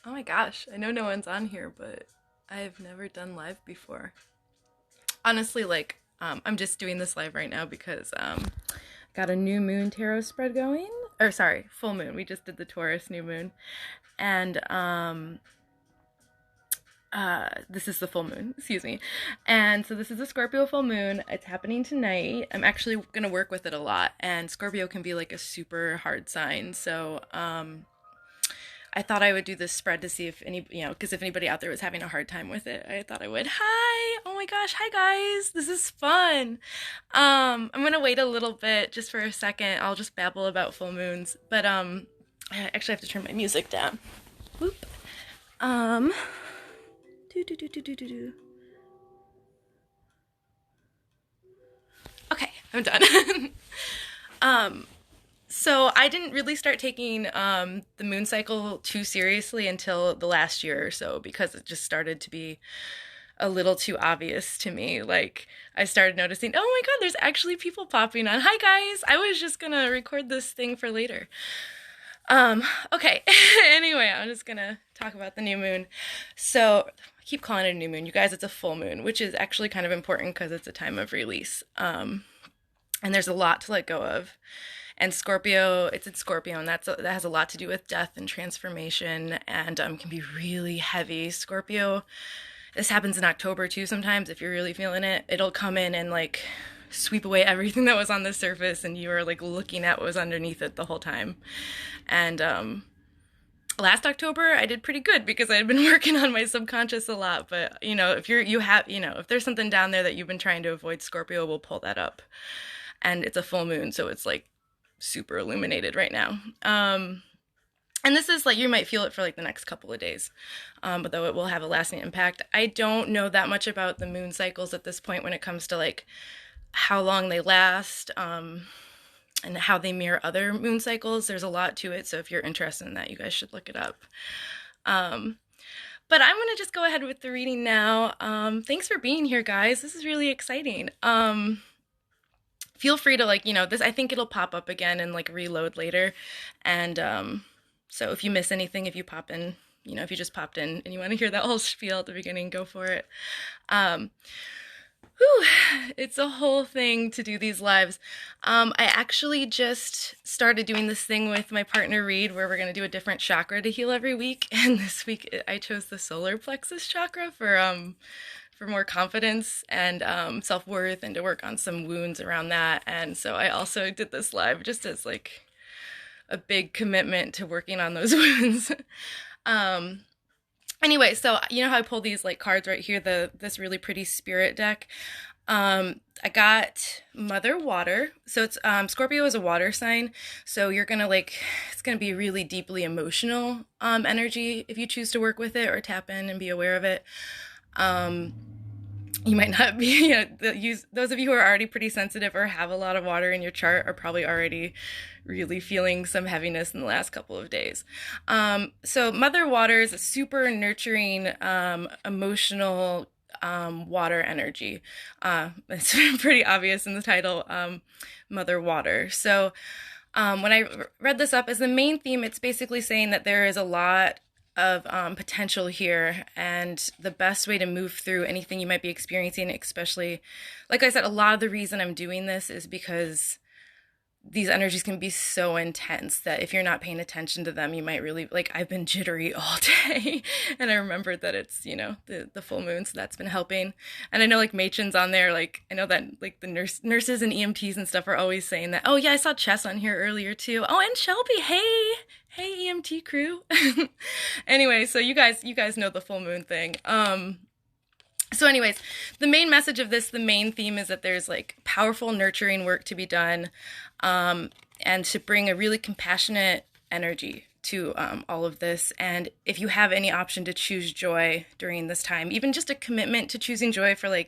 Oh my gosh, I know no one's on here, but I've never done live before. Honestly, I'm just doing this live right now because got a new moon tarot spread going. Or sorry, full moon. We just did the Taurus new moon. And this is the full moon, excuse me. And so this is a Scorpio full moon. It's happening tonight. I'm actually gonna work with it a lot, and Scorpio can be like a super hard sign. So I thought I would do this spread to see if any, because if anybody out there was having a hard time with it, I thought I would. Hi! Oh my gosh, hi guys! This is fun! I'm gonna wait a little bit just for a second. I'll just babble about full moons, but I actually have to turn my music down. Whoop. Um, do do do do do do do. Okay, I'm done. um, So I didn't really start taking the moon cycle too seriously until the last year or so because it just started to be a little too obvious to me. Like I started noticing, oh my God, there's actually people popping on. Hi guys, I was just gonna record this thing for later. Okay. Anyway, I'm just gonna talk about the new moon. So I keep calling it a new moon. You guys, it's a full moon, which is actually kind of important because it's a time of release. And there's a lot to let go of. And Scorpio, it's in Scorpio, and that has a lot to do with death and transformation, and can be really heavy. Scorpio, this happens in October too sometimes. If you're really feeling it, it'll come in and like sweep away everything that was on the surface, and you are like looking at what was underneath it the whole time. And last October I did pretty good because I had been working on my subconscious a lot. But if there's something down there that you've been trying to avoid, Scorpio will pull that up. And it's a full moon, so it's like super illuminated right now. And this is like, you might feel it for like the next couple of days, but though it will have a lasting impact. I don't know that much about the moon cycles at this point when it comes to like how long they last, and how they mirror other moon cycles. There's a lot to it, so if you're interested in that, you guys should look it up. But I'm gonna just go ahead with the reading now. Thanks for being here, guys. This is really exciting. Feel free to this, I think it'll pop up again and like reload later. And so if you miss anything, if you pop in, if you just popped in and you want to hear that whole spiel at the beginning, go for it. It's a whole thing to do these lives. I actually just started doing this thing with my partner Reed where we're going to do a different chakra to heal every week. And this week I chose the solar plexus chakra for more confidence and self-worth, and to work on some wounds around that. And so I also did this live just as like a big commitment to working on those wounds. Anyway, so you know how I pulled these like cards right here, this really pretty spirit deck. I got Mother Water. So it's Scorpio is a water sign, so you're gonna it's gonna be really deeply emotional energy if you choose to work with it or tap in and be aware of it. You might not be, those of you who are already pretty sensitive or have a lot of water in your chart are probably already really feeling some heaviness in the last couple of days. So Mother Water is a super nurturing, emotional, water energy. It's pretty obvious in the title, Mother Water. So when I read this up as the main theme, it's basically saying that there is a lot of potential here, and the best way to move through anything you might be experiencing, especially, like I said, a lot of the reason I'm doing this is because these energies can be so intense that if you're not paying attention to them, you might really, I've been jittery all day, and I remembered that it's, the full moon, so that's been helping. And I know Machen's on there, I know that the nurses and EMTs and stuff are always saying that, oh yeah, I saw Chess on here earlier too. Oh, and Shelby, hey EMT crew. Anyway, so you guys know the full moon thing. So anyways, the main message of this, the main theme is that there's powerful nurturing work to be done, and to bring a really compassionate energy to all of this. And if you have any option to choose joy during this time, even just a commitment to choosing joy for the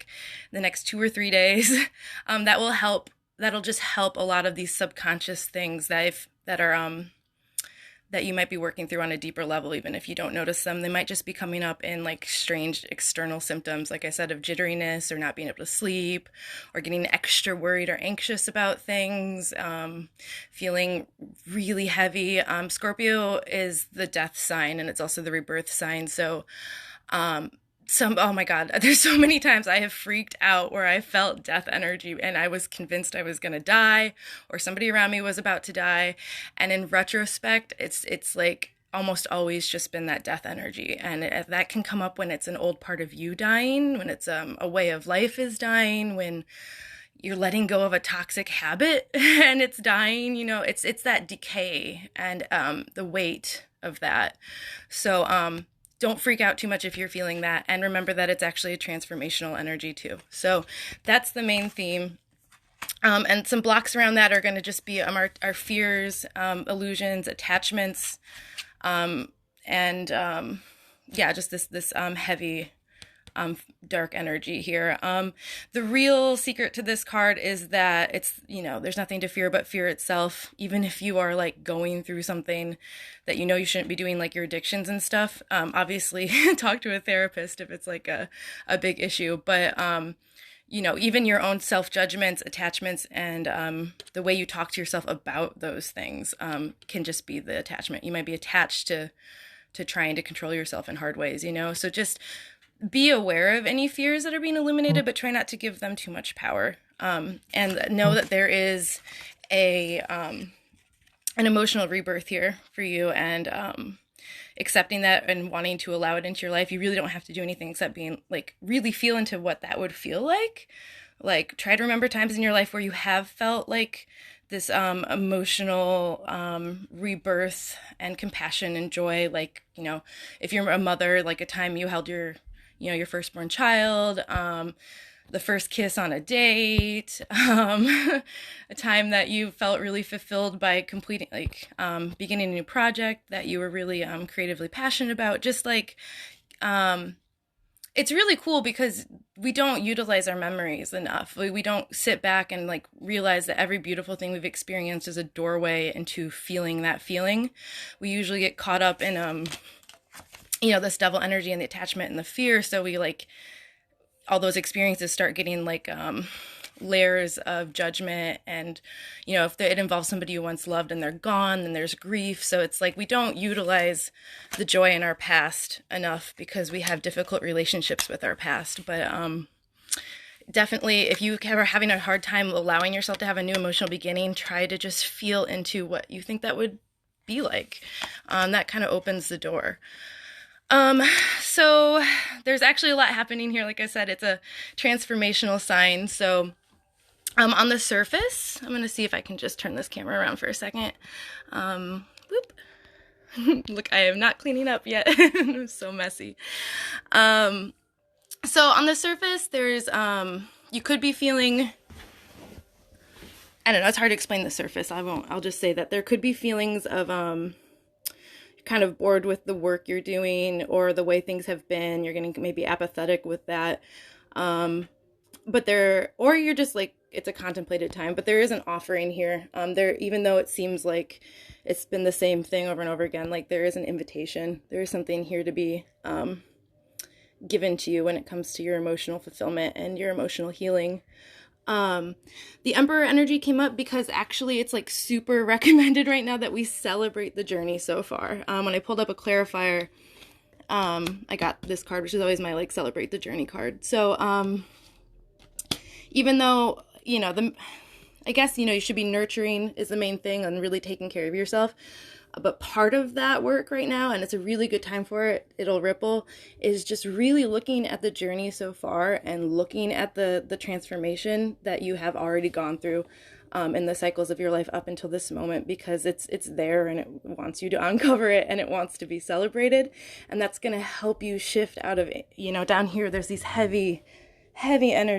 next 2 or 3 days, that will help. That'll just help a lot of these subconscious things that that you might be working through on a deeper level, even if you don't notice them. They might just be coming up in like strange external symptoms, like I said, of jitteriness or not being able to sleep or getting extra worried or anxious about things, feeling really heavy. Scorpio is the death sign and it's also the rebirth sign. So, oh my God, there's so many times I have freaked out where I felt death energy and I was convinced I was going to die or somebody around me was about to die. And in retrospect, it's like almost always just been that death energy. And that can come up when it's an old part of you dying, when it's a way of life is dying, when you're letting go of a toxic habit and it's dying, it's that decay and the weight of that. So, don't freak out too much if you're feeling that. And remember that it's actually a transformational energy too. So that's the main theme. And some blocks around that are going to just be our fears, illusions, attachments, just this heavy, dark energy here. The real secret to this card is that it's, there's nothing to fear but fear itself. Even if you are like going through something that you shouldn't be doing, like your addictions and stuff, obviously talk to a therapist if it's like a big issue. But, even your own self-judgments, attachments, and the way you talk to yourself about those things can just be the attachment. You might be attached to trying to control yourself in hard ways, So just be aware of any fears that are being illuminated, but try not to give them too much power. And know that there is an emotional rebirth here for you, and accepting that and wanting to allow it into your life. You really don't have to do anything except being like really feel into what that would feel like. Like try to remember times in your life where you have felt like this emotional rebirth and compassion and joy. Like, if you're a mother, like a time you held your firstborn child, the first kiss on a date, a time that you felt really fulfilled by completing, beginning a new project that you were really creatively passionate about. Just like, it's really cool because we don't utilize our memories enough. We don't sit back and like realize that every beautiful thing we've experienced is a doorway into feeling that feeling. We usually get caught up in, this devil energy and the attachment and the fear. So we all those experiences start getting layers of judgment. And, if it involves somebody you once loved and they're gone, then there's grief. So it's like we don't utilize the joy in our past enough because we have difficult relationships with our past. But definitely, if you are having a hard time allowing yourself to have a new emotional beginning, try to just feel into what you think that would be like. That kind of opens the door. So there's actually a lot happening here. Like I said, it's a transformational sign. So, on the surface, I'm going to see if I can just turn this camera around for a second. Whoop. Look, I am not cleaning up yet. It's so messy. So on the surface, there's, you could be feeling, I don't know, it's hard to explain the surface. I'll just say that there could be feelings of, kind of bored with the work you're doing or the way things have been. You're getting maybe apathetic with that. Or you're just like, it's a contemplated time, but there is an offering here. Even though it seems like it's been the same thing over and over again, like there is an invitation. There is something here to be, given to you when it comes to your emotional fulfillment and your emotional healing. The Emperor energy came up because actually it's like super recommended right now that we celebrate the journey so far. When I pulled up a clarifier, I got this card, which is always my celebrate the journey card. So, even though, I guess, you should be nurturing is the main thing and really taking care of yourself. But part of that work right now, and it's a really good time for it, it'll ripple, is just really looking at the journey so far and looking at the transformation that you have already gone through in the cycles of your life up until this moment, because it's there and it wants you to uncover it and it wants to be celebrated. And that's going to help you shift out of, down here, there's these heavy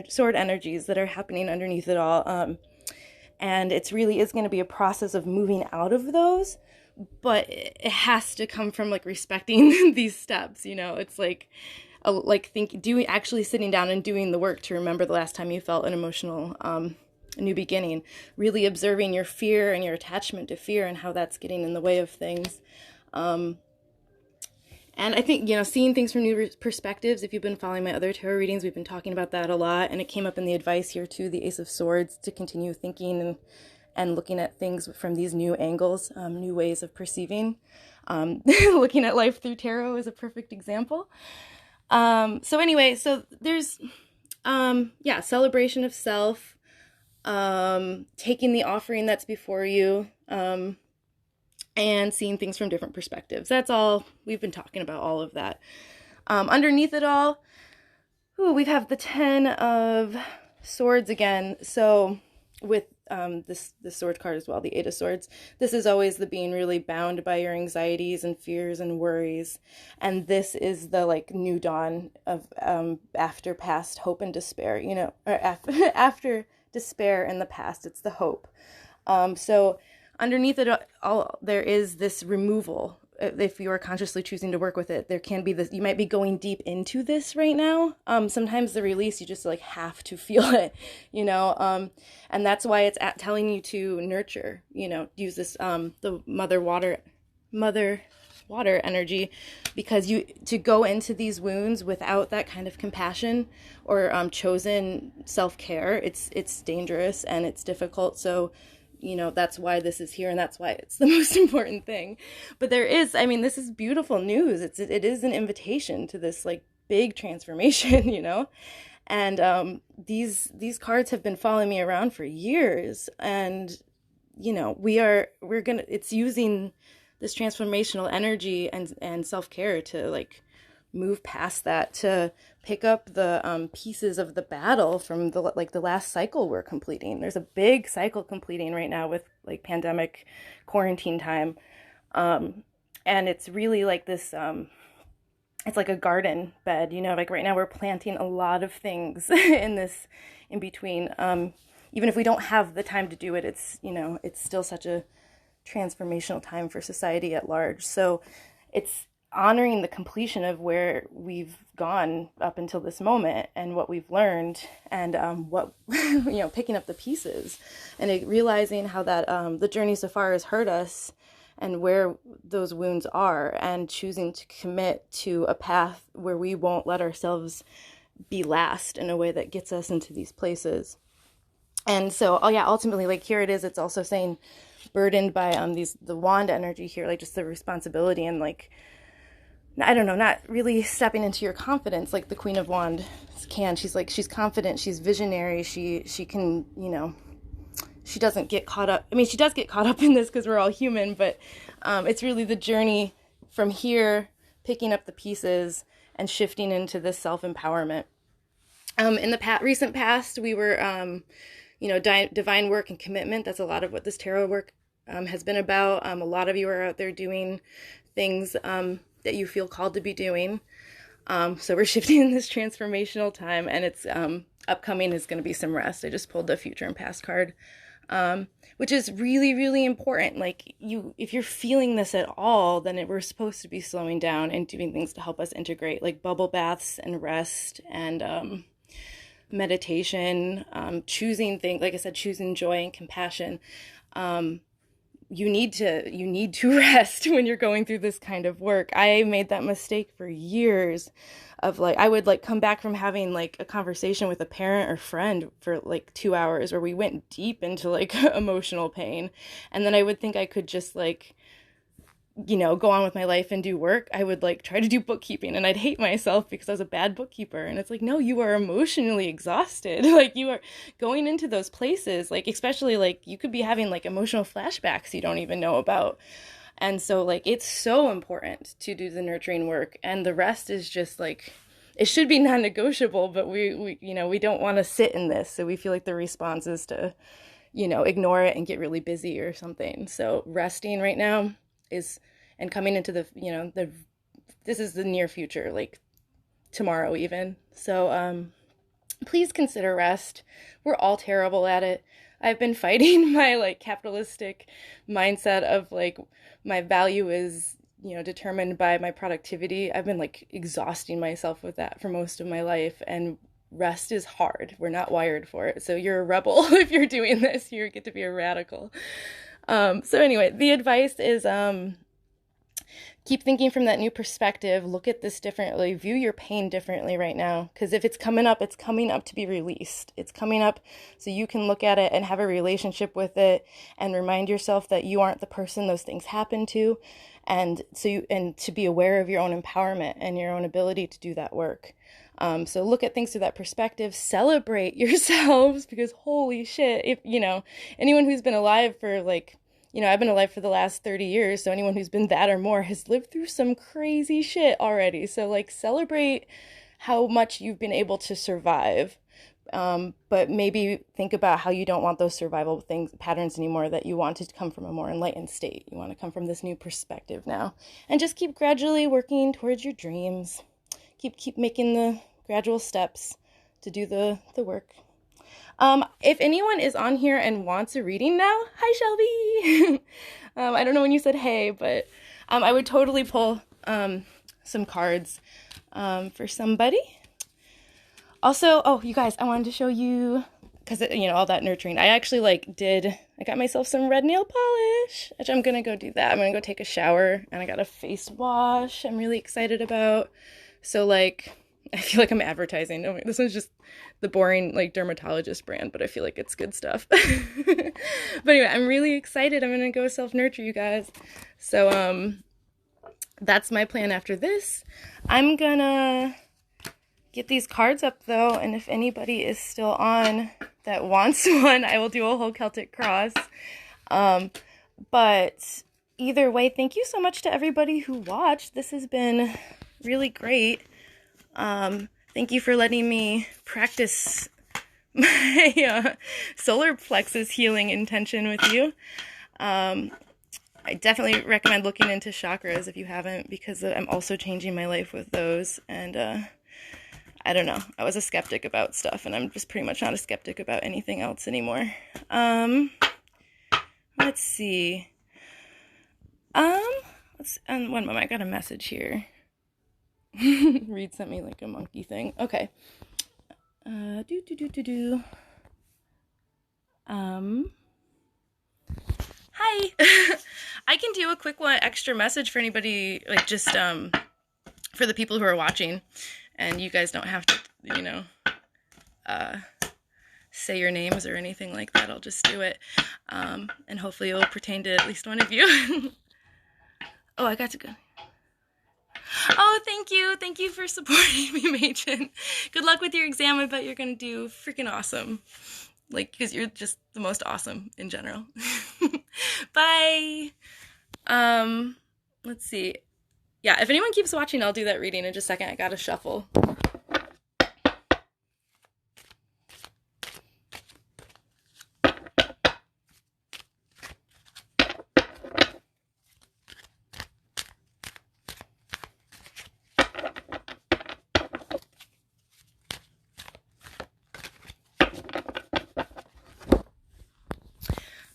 sword energies that are happening underneath it all. And it's really is going to be a process of moving out of those. But it has to come from respecting these steps, it's actually sitting down and doing the work to remember the last time you felt an emotional a new beginning, really observing your fear and your attachment to fear and how that's getting in the way of things. And I think, seeing things from new perspectives, if you've been following my other tarot readings, we've been talking about that a lot. And it came up in the advice here too, the Ace of Swords, to continue thinking and looking at things from these new angles, new ways of perceiving. Looking at life through tarot is a perfect example. So anyway, so there's, celebration of self, taking the offering that's before you, and seeing things from different perspectives. That's all. We've been talking about all of that. Underneath it all, we have the 10 of Swords again. So with this sword card as well, the 8 of Swords, this is always the being really bound by your anxieties and fears and worries. And this is the like new dawn of after past hope and despair, or after despair in the past, it's the hope. So underneath it all, there is this removal. If you are consciously choosing to work with it, there can be this, you might be going deep into this right now. Sometimes the release, you just like have to feel it, and that's why it's telling you to nurture, use this, the mother water energy, because to go into these wounds without that kind of compassion or chosen self-care, it's dangerous and it's difficult. So that's why this is here, and that's why it's the most important thing. But this is beautiful news. It is an invitation to this like big transformation, and these cards have been following me around for years, and it's using this transformational energy and self-care to like move past that, to pick up the pieces of the battle from the last cycle we're completing. There's a big cycle completing right now with like pandemic quarantine time, and it's really like this it's like a garden bed, like right now we're planting a lot of things in between, even if we don't have the time to do it. It's it's still such a transformational time for society at large. So it's honoring the completion of where we've gone up until this moment and what we've learned, and what picking up the pieces and realizing how that the journey so far has hurt us and where those wounds are, and choosing to commit to a path where we won't let ourselves be last in a way that gets us into these places. And so ultimately, like here it is, it's also saying burdened by the wand energy here, like just the responsibility and like, I don't know, not really stepping into your confidence like the Queen of Wands can. She's confident, she's visionary, she can, she doesn't get caught up. I mean, she does get caught up in this because we're all human, but it's really the journey from here, picking up the pieces and shifting into this self-empowerment. In the recent past, we were, divine work and commitment. That's a lot of what this tarot work has been about. A lot of you are out there doing things that you feel called to be doing. So we're shifting in this transformational time, and it's upcoming is going to be some rest. I just pulled the future and past card, which is really, really important. Like if you're feeling this at all, then we're supposed to be slowing down and doing things to help us integrate, like bubble baths and rest and meditation, choosing things, like I said, choosing joy and compassion. You need to rest when you're going through this kind of work. I made that mistake for years of like, I would like come back from having like a conversation with a parent or friend for like 2 hours where we went deep into like emotional pain. And then I would think I could just like, go on with my life and do work. I would like try to do bookkeeping, and I'd hate myself because I was a bad bookkeeper. And it's like, no, you are emotionally exhausted. Like you are going into those places, like especially like you could be having like emotional flashbacks you don't even know about. And so like it's so important to do the nurturing work, and the rest is just like, it should be non-negotiable, but we don't want to sit in this. So we feel like the response is to, ignore it and get really busy or something. So resting right now and coming into this is the near future, like tomorrow even. So please consider rest. We're all terrible at it. I've been fighting my like capitalistic mindset of like my value is, determined by my productivity. I've been like exhausting myself with that for most of my life, and rest is hard. We're not wired for it. So you're a rebel if you're doing this. You get to be a radical. So anyway, the advice is keep thinking from that new perspective. Look at this differently. View your pain differently right now. Because if it's coming up to be released. It's coming up so you can look at it and have a relationship with it and remind yourself that you aren't the person those things happen to. And to be aware of your own empowerment and your own ability to do that work. So look at things through that perspective, celebrate yourselves, because holy shit, if, anyone who's been alive for I've been alive for the last 30 years. So anyone who's been that or more has lived through some crazy shit already. So celebrate how much you've been able to survive. But maybe think about how you don't want those survival patterns anymore, that you want to come from a more enlightened state. You want to come from this new perspective now, and just keep gradually working towards your dreams. Keep making the gradual steps to do the work. If anyone is on here and wants a reading now, hi Shelby. I don't know when you said hey, but I would totally pull some cards for somebody. Also, you guys, I wanted to show you, because all that nurturing. I actually I got myself some red nail polish, which I'm gonna go do that. I'm gonna go take a shower, and I got a face wash I'm really excited about. So I feel like I'm advertising. Oh, this one's just the boring dermatologist brand, but I feel like it's good stuff. But anyway, I'm really excited. I'm gonna go self-nurture, you guys. So that's my plan after this. I'm gonna get these cards up though, and if anybody is still on that wants one, I will do a whole Celtic cross. But either way, thank you so much to everybody who watched. This has been really great. Thank you for letting me practice my solar plexus healing intention with you. I definitely recommend looking into chakras if you haven't, because I'm also changing my life with those. And I don't know. I was a skeptic about stuff, and I'm just pretty much not a skeptic about anything else anymore. Let's see. One moment. I got a message here. Reed sent me a monkey thing. Okay. Hi. I can do a quick extra message for anybody, just for the people who are watching, and you guys don't have to, say your names or anything like that. I'll just do it, and hopefully it will pertain to at least one of you. Oh, I got to go. Oh, thank you. Thank you for supporting me, Machen. Good luck with your exam. I bet you're going to do freaking awesome. Because you're just the most awesome in general. Bye. Let's see. Yeah, if anyone keeps watching, I'll do that reading in just a second. I got to shuffle.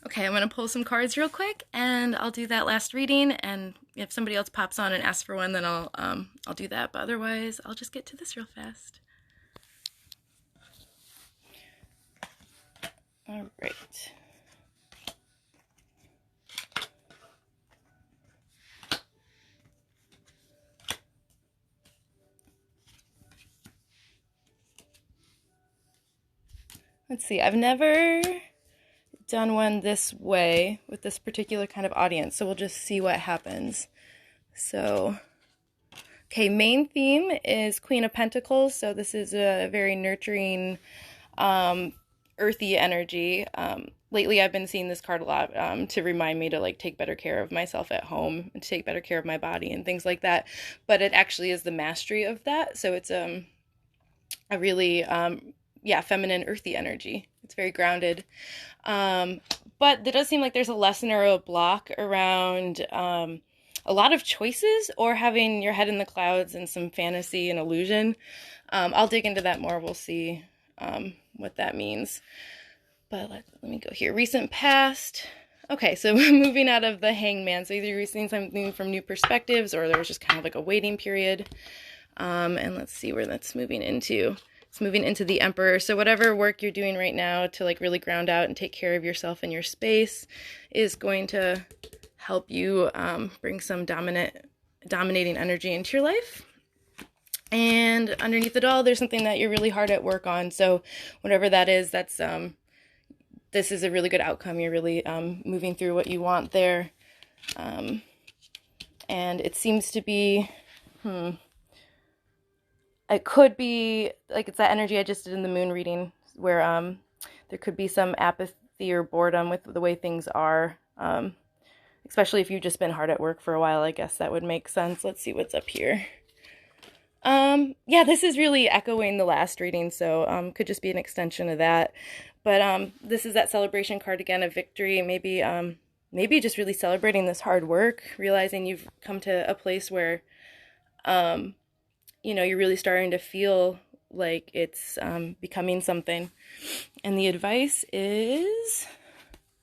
Okay, I'm going to pull some cards real quick, and I'll do that last reading, and if somebody else pops on and asks for one, then I'll do that, but otherwise, I'll just get to this real fast. All right. Let's see, I've never done one this way with this particular kind of audience, so we'll just see what happens. So, okay, main theme is Queen of Pentacles, so this is a very nurturing, earthy energy. Lately I've been seeing this card a lot to remind me to take better care of myself at home and to take better care of my body and things like that, but it actually is the mastery of that, so it's a really feminine, earthy energy. It's very grounded. But there does seem like there's a lesson or a block around a lot of choices or having your head in the clouds and some fantasy and illusion. I'll dig into that more. We'll see what that means. But let me go here. Recent past. Okay, so moving out of the Hangman. So either you're seeing something from new perspectives or there was just kind of a waiting period. And let's see where that's moving into. It's moving into the Emperor. So whatever work you're doing right now to like really ground out and take care of yourself and your space is going to help you bring some dominating energy into your life. And underneath it all, there's something that you're really hard at work on. So whatever that is, that's this is a really good outcome. You're really moving through what you want there. And it seems to be, it could be, like it's that energy I just did in the moon reading, where there could be some apathy or boredom with the way things are, especially if you've just been hard at work for a while. I guess that would make sense. Let's see what's up here. Yeah, this is really echoing the last reading, so could just be an extension of that. But this is that celebration card again of victory. Maybe just really celebrating this hard work, realizing you've come to a place where, you know, you're really starting to feel like it's becoming something. And the advice is,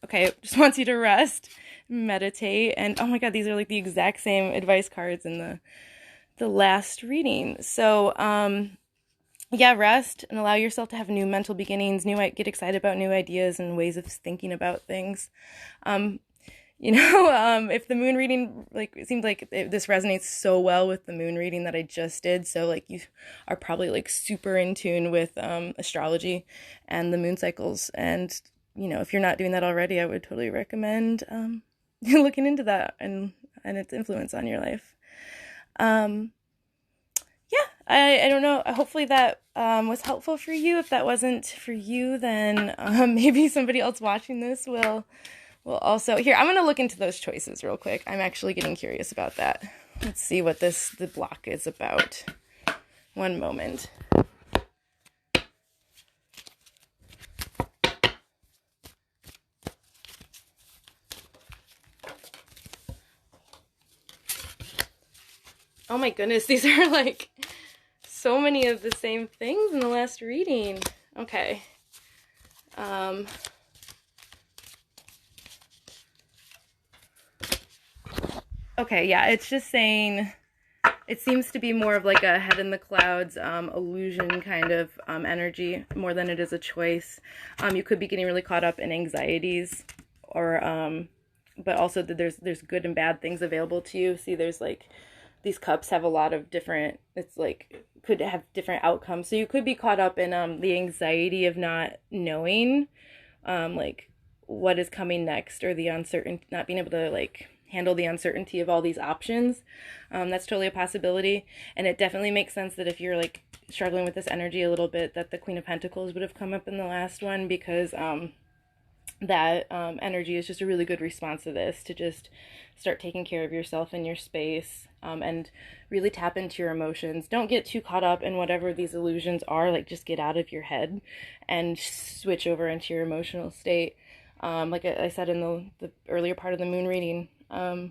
okay, it just wants you to rest, meditate, and oh my God, these are like the exact same advice cards in the last reading. So, yeah, rest and allow yourself to have new mental beginnings, get excited about new ideas and ways of thinking about things. You know, if the moon reading, like, it seems like this resonates so well with the moon reading that I just did. So, like, you are probably, like, super in tune with astrology and the moon cycles. And, you know, if you're not doing that already, I would totally recommend looking into that and its influence on your life. Yeah, I don't know. Hopefully that was helpful for you. If that wasn't for you, then maybe somebody else watching this will also. Here, I'm going to look into those choices real quick. I'm actually getting curious about that. Let's see what the block is about. One moment. Oh my goodness, these are like so many of the same things in the last reading. Okay. Okay, yeah, it's just saying it seems to be more of like a head in the clouds illusion kind of energy more than it is a choice. You could be getting really caught up in anxieties, or but also that there's good and bad things available to you. See, there's like these cups have a lot of different, it's like could have different outcomes. So you could be caught up in the anxiety of not knowing like what is coming next, or the uncertain, not being able to like handle the uncertainty of all these options. That's totally a possibility. And it definitely makes sense that if you're like struggling with this energy a little bit, that the Queen of Pentacles would have come up in the last one, because that energy is just a really good response to this, to just start taking care of yourself and your space, and really tap into your emotions. Don't get too caught up in whatever these illusions are. Like, just get out of your head and switch over into your emotional state. Like I said in the earlier part of the moon reading, try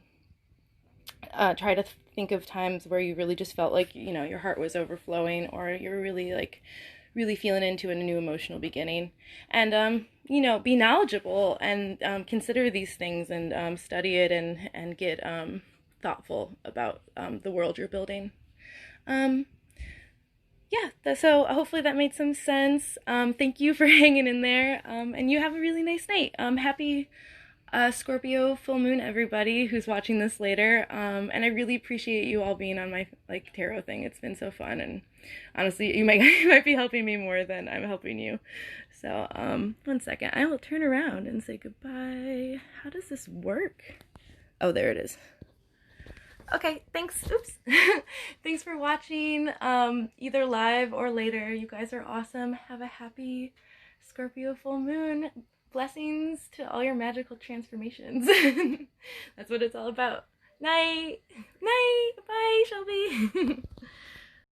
to think of times where you really just felt like, you know, your heart was overflowing, or you're really feeling into a new emotional beginning. And you know, be knowledgeable and consider these things, and study it, and get thoughtful about the world you're building. Yeah, so hopefully that made some sense. Thank you for hanging in there, and you have a really nice night. Happy Scorpio full moon, everybody who's watching this later. And I really appreciate you all being on my like tarot thing. It's been so fun, and honestly, you might be helping me more than I'm helping you. So one second, I will turn around and say goodbye. How does this work? Oh, there it is. Okay, thanks. Oops. Thanks for watching, either live or later. You guys are awesome. Have a happy Scorpio full moon. Blessings to all your magical transformations. That's what it's all about. Night. Night. Bye, Shelby.